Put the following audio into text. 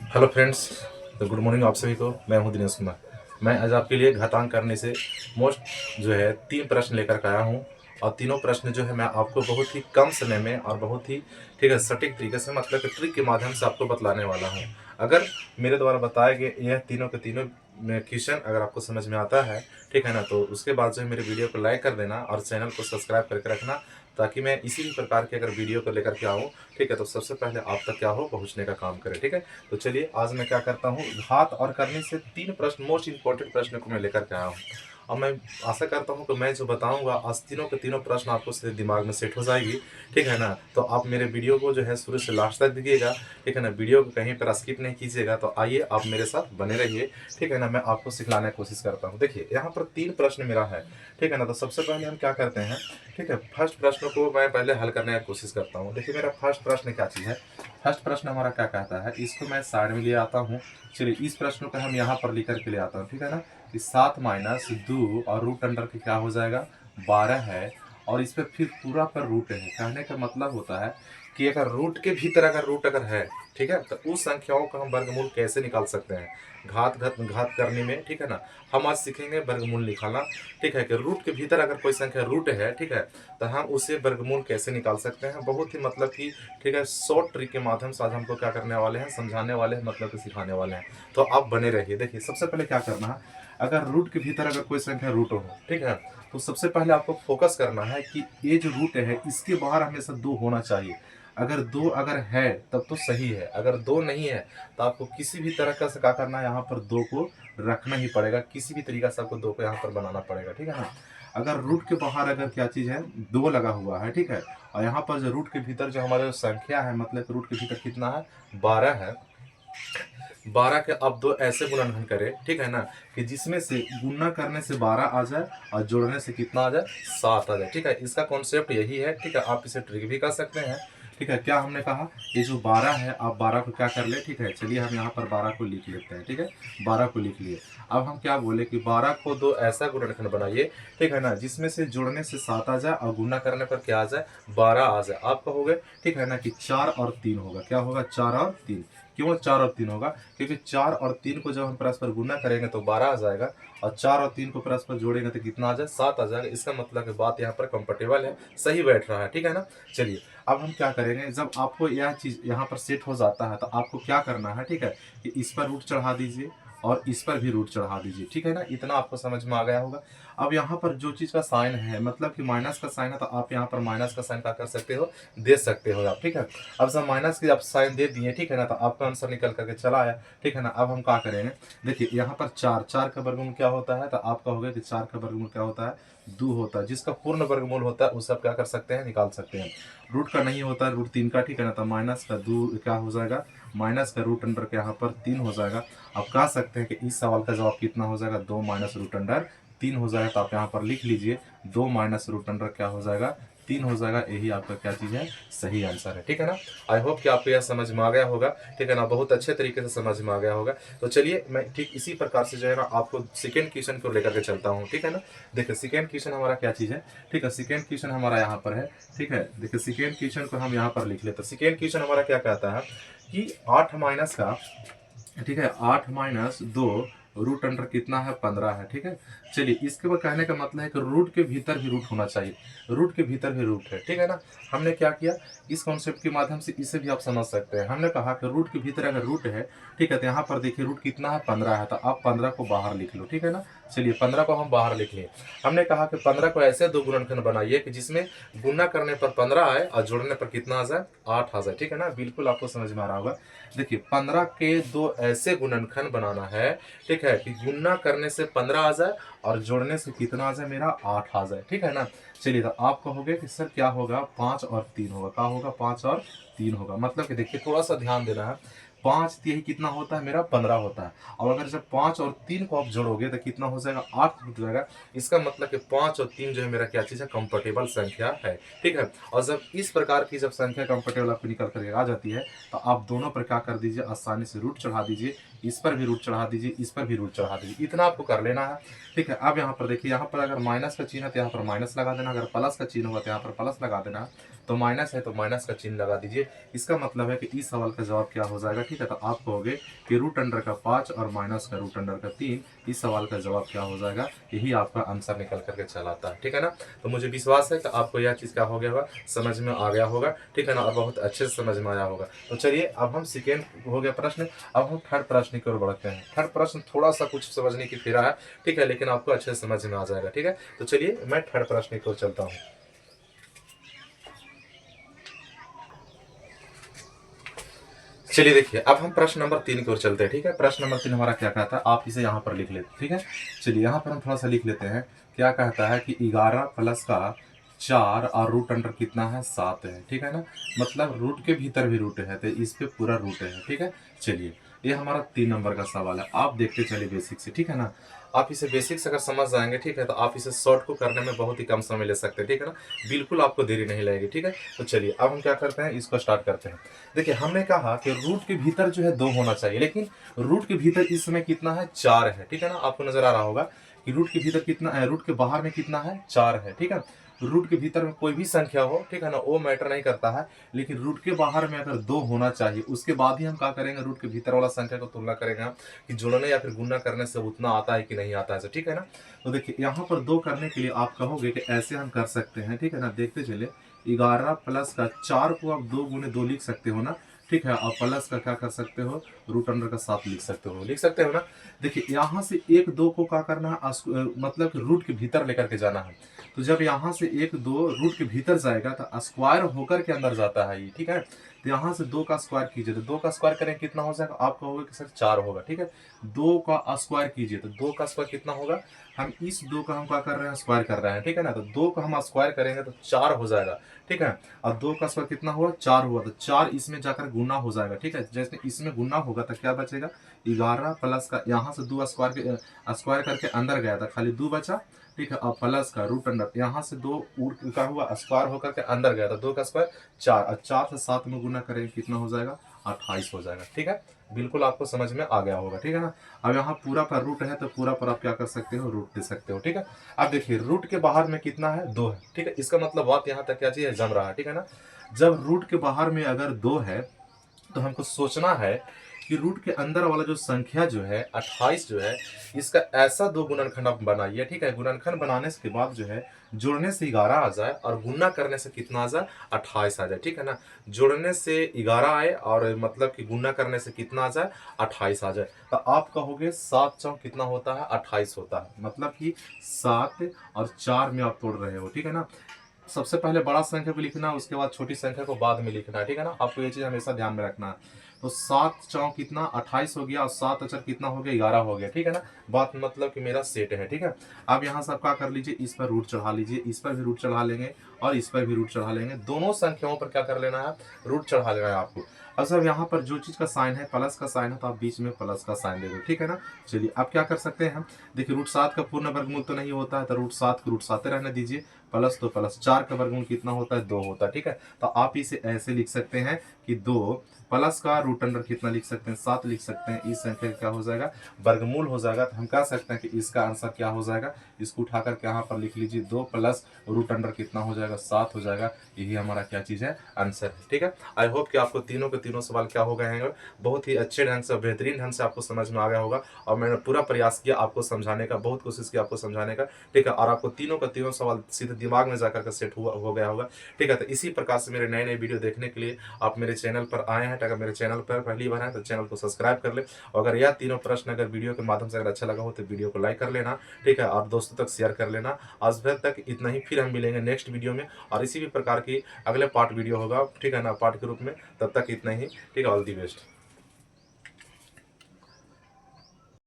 Hello friends, तो good morning आप सभी को। मैं हूं दिनेश कुमार। मैं आज आपके लिए घातांक करने से मोस्ट जो है 3 प्रश्न लेकर के आया हूं। और तीनों प्रश्न जो है मैं आपको बहुत ही कम समय में और बहुत ही ठीक है सटीक तरीके से मतलब कि ट्रिक के माध्यम से आपको बतलाने वाला हूं। अगर मेरे द्वारा बताए गए यह तीनों के तीनों क्वेश्चन अगर आपको समझ में आता है, ठीक है ना, तो उसके बाद जो है मेरे वीडियो को लाइक कर देना और चैनल को सब्सक्राइब करके रखना, ताकि मैं इसी भी प्रकार के अगर वीडियो को लेकर के आऊँ, ठीक है, तो सबसे पहले आप तक क्या हो पहुँचने का काम करे। ठीक है, तो चलिए आज मैं क्या करता हूँ, घात और करने से 3 प्रश्न मोस्ट इंपॉर्टेंट प्रश्न को मैं लेकर के आया हूँ। और मैं आशा करता हूँ कि मैं जो बताऊंगा आज तीनों के तीनों प्रश्न आपको सीधे दिमाग में सेट हो जाएगी। ठीक है ना, तो आप मेरे वीडियो को जो है शुरू से लास्ट तक देखिएगा। ठीक है ना, वीडियो को कहीं पर स्किप नहीं कीजिएगा। तो आइए आप मेरे साथ बने रहिए। ठीक है ना, मैं आपको सिखलाने की कोशिश करता हूँ। देखिए यहाँ पर 3 प्रश्न मेरा है। ठीक है ना, तो सबसे पहले हम क्या करते हैं, ठीक है, फर्स्ट प्रश्न को मैं पहले हल करने की कोशिश करता हूँ। देखिए मेरा फर्स्ट प्रश्न क्या चीज़ है। फर्स्ट प्रश्न हमारा क्या कहता है, इसको मैं साइड में ले आता हूँ। चलिए इस प्रश्न को हम यहाँ पर लेकर के ले आता हूँ। ठीक है ना, कि 7 - 2 और रूट अंडर के क्या हो जाएगा 12 है। और इस पर फिर पूरा पर रूट है। कहने का मतलब होता है कि अगर रूट के भीतर अगर रूट अगर है, ठीक है, तो उस संख्याओं का हम वर्गमूल कैसे निकाल सकते हैं घात घात घात करने में। ठीक है ना, हम आज सीखेंगे वर्गमूल निकालना। ठीक है, कि रूट के भीतर अगर कोई संख्या रूट है, ठीक है, तो हम उसे वर्गमूल कैसे निकाल सकते हैं, बहुत ही मतलब कि ठीक है शॉर्ट ट्रिक के माध्यम से आज हमको क्या करने वाले हैं, समझाने वाले हैं, मतलब कि सिखाने वाले हैं। तो आप बने रहिए। देखिए सबसे पहले क्या करना है, अगर रूट के भीतर अगर कोई संख्या रूट हो, ठीक है, तो सबसे पहले आपको फोकस करना है कि ये जो रूट है इसके बाहर हमेशा 2 होना चाहिए। अगर 2 अगर है तब तो सही है, अगर 2 नहीं है तो आपको किसी भी तरह का से क्या करना है, यहाँ पर 2 को रखना ही पड़ेगा। किसी भी तरीका से आपको 2 को यहाँ पर बनाना पड़ेगा। ठीक है ना, अगर रूट के बाहर अगर क्या चीज़ है 2 लगा हुआ है, ठीक है, और यहाँ पर जो रूट के भीतर जो हमारा संख्या है, मतलब रूट के भीतर कितना है 12 है। 12 के अब 2 ऐसे गुणनखंड करें, ठीक है ना, कि जिसमें से गुणा करने से 12 आ जाए और जोड़ने से कितना आ जाए 7 आ जाए। ठीक है, इसका कॉन्सेप्ट यही है। ठीक है, आप इसे ट्रिक भी कर सकते हैं। ठीक है, क्या हमने कहा, ये जो 12 है आप 12 को क्या कर ले। ठीक है, चलिए हम यहाँ पर 12 को लिख लेते हैं। ठीक है, 12 को लिख लिए। अब हम क्या बोले कि 12 को 2 ऐसा गुणनखंड बनाइए, ठीक है ना, जिसमें से जोड़ने से 7 आ जाए और गुणा करने पर क्या आ जाए 12 आ जाए। आप कहोगे ठीक है ना कि 4 और 3 होगा। क्या होगा 4 और 3। क्यों 4 और 3 होगा, क्योंकि 4 और 3 को जब हम परस्पर गुना करेंगे तो 12 आ जाएगा, और 4 और 3 को परस्पर जोड़ेंगे तो कितना आ जाए 7 आ जाएगा। इसका मतलब कि बात यहाँ पर कंफर्टेबल है, सही बैठ रहा है। ठीक है ना, चलिए अब हम क्या करेंगे, जब आपको यह चीज यहाँ पर सेट हो जाता है तो आपको क्या करना है, ठीक है, कि इस पर रूट चढ़ा दीजिए और इस पर भी रूट चढ़ा दीजिए। ठीक है ना, इतना आपको समझ में आ गया होगा। अब यहाँ पर जो चीज का साइन है, मतलब कि माइनस का साइन है, तो आप यहाँ पर माइनस का साइन क्या कर सकते हो, दे सकते हो आप। ठीक है, अब जब माइनस की आप साइन दे दिए, ठीक है ना, तो आपका आंसर निकल करके चला आया। ठीक है ना, अब हम क्या करेंगे, देखिए यहाँ पर 4 4 का वर्गमूल क्या होता है, तो आप कहोगे कि 4 का वर्गमूल क्या होता है 2 होता है। जिसका पूर्ण वर्गमूल होता है उसे आप क्या कर सकते हैं, निकाल सकते हैं। रूट का नहीं होता है, रूट 3 का। ठीक है ना, तो माइनस का 2 क्या हो जाएगा, माइनस का रूट अंडर के यहाँ पर 3 हो जाएगा। आप कह सकते हैं कि इस सवाल का जवाब कितना हो जाएगा, 2 - रूट अंडर 3 हो जाएगा। तो आप यहाँ पर लिख लीजिए 2 - रूट अंडर क्या हो जाएगा 3 हो जाएगा। यही आपका क्या चीज़ है, सही आंसर है। ठीक है ना, आई होप कि आपको यह समझ में आ गया होगा। ठीक है ना, बहुत अच्छे तरीके से समझ में आ गया होगा। तो चलिए मैं ठीक इसी प्रकार से जो है ना आपको सेकेंड क्वेश्चन को लेकर के चलता हूँ। ठीक है ना, देखिए सेकेंड क्वेश्चन हमारा क्या चीज़ है। ठीक है, सेकेंड क्वेश्चन हमारा यहाँ पर है। ठीक है, देखिए सेकेंड क्वेश्चन को हम यहाँ पर लिख लेते हैं। सेकेंड क्वेश्चन हमारा क्या कहता है कि 8 माइनस का, ठीक है, 8 - 2 रूट अंडर कितना है 15 है। ठीक है, चलिए इसके बाद कहने का मतलब है कि रूट के भीतर भी रूट होना चाहिए। रूट के भीतर भी रूट है। ठीक है ना, हमने क्या किया, इस कॉन्सेप्ट के माध्यम से इसे भी आप समझ सकते हैं। हमने कहा कि रूट के भीतर अगर रूट है, ठीक है, तो यहाँ पर देखिए रूट कितना है 15 है, तो आप 15 को बाहर लिख लो। ठीक है ना, चलिए 15 को हम बाहर लिख लिए। हमने कहा कि 15 को ऐसे 2 गुणनखंड बनाइए कि जिसमें गुना करने पर 15 आए और जोड़ने पर कितना आ जाए 8 आ जाए। ठीक है ना, बिल्कुल आपको समझ में आ रहा होगा। देखिए 15 के 2 ऐसे गुणनखंड बनाना है, ठीक है, कि गुणा करने से 15 आ जाए और जोड़ने से कितना आ जाए मेरा 8 आ जाए। ठीक है ना, चलिए तो आप कहोगे कि सर क्या होगा 5 और 3 होगा। क्या होगा 5 और 3 होगा, मतलब कि देखिए थोड़ा सा ध्यान देना है। 5 3 कितना होता है मेरा 15 होता है। और अगर जब 5 और 3 को आप जोड़ोगे तो कितना हो जाएगा 8 हो जाएगा। इसका मतलब कि 5 और 3 जो है मेरा क्या चीज़ है, कंफर्टेबल संख्या है। ठीक है, और जब इस प्रकार की जब संख्या कंफर्टेबल आपको निकल कर आ जाती है तो आप दोनों पर क्या कर दीजिए, आसानी से रूट चढ़ा दीजिए। इस पर भी रूट चढ़ा दीजिए, इस पर भी रूट चढ़ा दीजिए, इतना आपको कर लेना है। ठीक है, अब यहाँ पर देखिए, यहाँ पर अगर माइनस का चिन्ह है तो यहाँ पर माइनस लगा देना, अगर प्लस का चिन्ह होगा तो यहाँ पर प्लस लगा देना, तो माइनस है तो माइनस का चिन्ह लगा दीजिए। इसका मतलब है कि इस सवाल का जवाब क्या हो जाएगा। ठीक है, तो आप कहोगे कि रूट अंडर का 5 और माइनस का रूट अंडर का 3, इस सवाल का जवाब क्या हो जाएगा, यही आपका आंसर निकल करके चला आता है। ठीक है ना, तो मुझे विश्वास है कि आपको यह चीज़ क्या हो गया होगा, समझ में आ गया होगा। ठीक है ना, और बहुत अच्छे से समझ में आया होगा। तो चलिए, अब हम सेकेंड हो गया प्रश्न, अब हम थर्ड प्रश्न की ओर बढ़ते हैं। थर्ड प्रश्न थोड़ा सा कुछ समझने की फेरा है, ठीक है, लेकिन आपको अच्छे से समझ में आ जाएगा। ठीक है, तो चलिए मैं थर्ड प्रश्न की ओर चलता हूँ। चलिए देखिए, अब हम प्रश्न नंबर 3 की ओर चलते हैं। ठीक है, प्रश्न नंबर 3 हमारा क्या कहता है, आप इसे यहाँ पर लिख लेते। ठीक है, चलिए यहाँ पर हम थोड़ा सा लिख लेते हैं। क्या कहता है कि 11 प्लस का 4 और रूट अंडर कितना है, 7 है। ठीक है ना, मतलब रूट के भीतर भी रूट है, तो इस पे पूरा रूट है। ठीक है, चलिए ये हमारा 3 नंबर का सवाल है। आप देखते चलिए बेसिक से। ठीक है ना, आप इसे बेसिक से अगर समझ जाएंगे, ठीक है, तो आप इसे शॉर्ट को करने में बहुत ही कम समय ले सकते हैं। ठीक है ना, बिल्कुल आपको देरी नहीं लगेगी। ठीक है, तो चलिए अब हम क्या करते हैं, इसको स्टार्ट करते हैं। देखिए, हमने कहा कि रूट के भीतर जो है 2 होना चाहिए, लेकिन रूट के भीतर इस समय कितना है, 4 है। ठीक है ना, आपको नजर आ रहा होगा कि रूट के भीतर कितना है, रूट के बाहर में कितना है, 4 है। ठीक है, रूट के भीतर में कोई भी संख्या हो, ठीक है ना, वो मैटर नहीं करता है, लेकिन रूट के बाहर में अगर 2 होना चाहिए, उसके बाद ही हम क्या करेंगे, रूट के भीतर वाला संख्या को तुलना करेंगे हम कि जोड़ने या फिर गुणा करने से उतना आता है कि नहीं आता है। ठीक है ना, तो देखिए यहाँ पर 2 करने के लिए आप कहोगे कि ऐसे हम कर सकते हैं। ठीक है ना, देखते चले, 11 प्लस का 4 को आप 2 गुने 2 लिख सकते हो ना। ठीक है, और प्लस का क्या कर सकते हो, रूट अंडर का 7 लिख सकते हो, लिख सकते हो ना। देखिए यहाँ से 1 2 को क्या करना है, मतलब रूट के भीतर लेकर के जाना है। तो जब यहाँ से 1 2 रूट के भीतर जाएगा तो स्क्वायर होकर के अंदर जाता है ये। ठीक है, तो यहाँ से 2 का स्क्वायर कीजिए, तो 2 का स्क्वायर करें कितना हो जाएगा, आप कहोगे कि सर 4 होगा। ठीक है, 2 का स्क्वायर कीजिए, तो 2 का स्क्वायर कितना होगा, हम इस 2 का हम क्या कर रहे हैं, स्क्वायर कर रहे हैं। ठीक है ना, तो 2 का हम स्क्वायर करेंगे तो 4 हो जाएगा। ठीक है, और 2 का स्क्वायर कितना हुआ, 4 हुआ, तो 4 इसमें जाकर गुना हो जाएगा। ठीक है, जैसे इसमें गुना होगा तो क्या बचेगा, 11 प्लस का यहाँ से 2 स्क्वायर करके अंदर गया था, खाली 2 बचा। ठीक है, और प्लस का रूट अंडर यहाँ से 2 का हुआ, स्क्वायर होकर के अंदर गया था, 2 का स्क्वायर 4, और 4 से 7 में गुना करेंगे कितना हो जाएगा, 28 हो जाएगा। ठीक है, बिल्कुल आपको समझ में आ गया होगा। ठीक है ना, अब यहाँ पूरा पर रूट है तो पूरा पर आप क्या कर सकते हो, रूट दे सकते हो। ठीक है, अब देखिए रूट के बाहर में कितना है, 2 है। ठीक है, इसका मतलब बात यहाँ तक क्या चीज है, जम रहा है। ठीक है ना, जब रूट के बाहर में अगर 2 है तो हमको सोचना है कि रूट के अंदर वाला जो संख्या जो है 28 जो है, इसका ऐसा 2 गुणनखंड आप बनाइए। ठीक है, गुणनखंड बनाने के बाद जो है जोड़ने से 11 आ जाए और गुणा करने से कितना आ जाए, 28 आ जाए। ठीक है ना, जोड़ने से 11 आए और मतलब कि गुणा करने से कितना आ जाए, 28 आ जाए, तो आप कहोगे 7 चौक कितना होता है, 28 होता है। मतलब कि 7 और 4 में आप तोड़ रहे हो। ठीक है ना, सबसे पहले बड़ा संख्या को लिखना, उसके बाद छोटी संख्या को बाद में लिखना है। ठीक है ना, आपको ये चीज हमेशा ध्यान में रखना है। तो 7 चौक कितना, 28 हो गया, और 7 अचर कितना हो गया, 11 हो गया। ठीक है ना, बात मतलब कि मेरा सेट है। ठीक है, अब यहाँ से आप क्या कर लीजिए, इस पर रूट चढ़ा लीजिए, इस पर भी रूट चढ़ा लेंगे और इस पर भी रूट चढ़ा लेंगे, दोनों संख्याओं पर क्या कर लेना है, रूट चढ़ा लेना है आपको। अब सर यहाँ पर जो चीज का साइन है, प्लस का साइन है, तो आप बीच में प्लस का साइन दे दो। ठीक है ना, चलिए अब क्या कर सकते हैं हम, देखिए रूट 7 का पूर्ण वर्गमूल तो नहीं होता है, तो रूट 7 को रूट 7 रहने दीजिए, प्लस तो प्लस 4 का वर्गमूल कितना होता है, 2 होता है। ठीक है, तो आप इसे ऐसे लिख सकते हैं कि 2 प्लस का रूट अंडर कितना लिख सकते हैं, 7 लिख सकते हैं, इस संख्या का क्या हो जाएगा, वर्गमूल हो जाएगा। तो हम कह सकते हैं कि इसका आंसर क्या हो जाएगा, इसको उठाकर के यहाँ पर लिख लीजिए, 2 प्लस रूट अंडर कितना हो जाएगा, 7 हो जाएगा। यही हमारा क्या चीज़ है, आंसर है। ठीक है, आई होप कि आपको तीनों के तीनों सवाल क्या हो गए हैं, बहुत ही अच्छे ढंग से, बेहतरीन ढंग से आपको समझ में आ गया होगा, और मैंने पूरा प्रयास किया आपको समझाने का, बहुत कोशिश की आपको समझाने का। ठीक है, और आपको तीनों का तीनों सवाल सीधे दिमाग में जाकर के सेट हो गया होगा। ठीक है, तो इसी प्रकार से मेरे नए नए वीडियो देखने के लिए आप मेरे चैनल पर आए हैं, अगर मेरे चैनल पर पहली बार है तो चैनल को सब्सक्राइब कर ले, और अगर यह तीनों प्रश्न अगर वीडियो के माध्यम से अगर अच्छा लगा हो तो वीडियो को लाइक कर लेना। ठीक है, और दोस्तों तक शेयर कर लेना। आज तक इतना ही, फिर हम मिलेंगे नेक्स्ट वीडियो में, और इसी भी प्रकार की अगले पार्ट वीडियो होगा। ठीक है ना, पार्ट के रूप में, तब तक इतना ही। ठीक है, ऑल दी बेस्ट।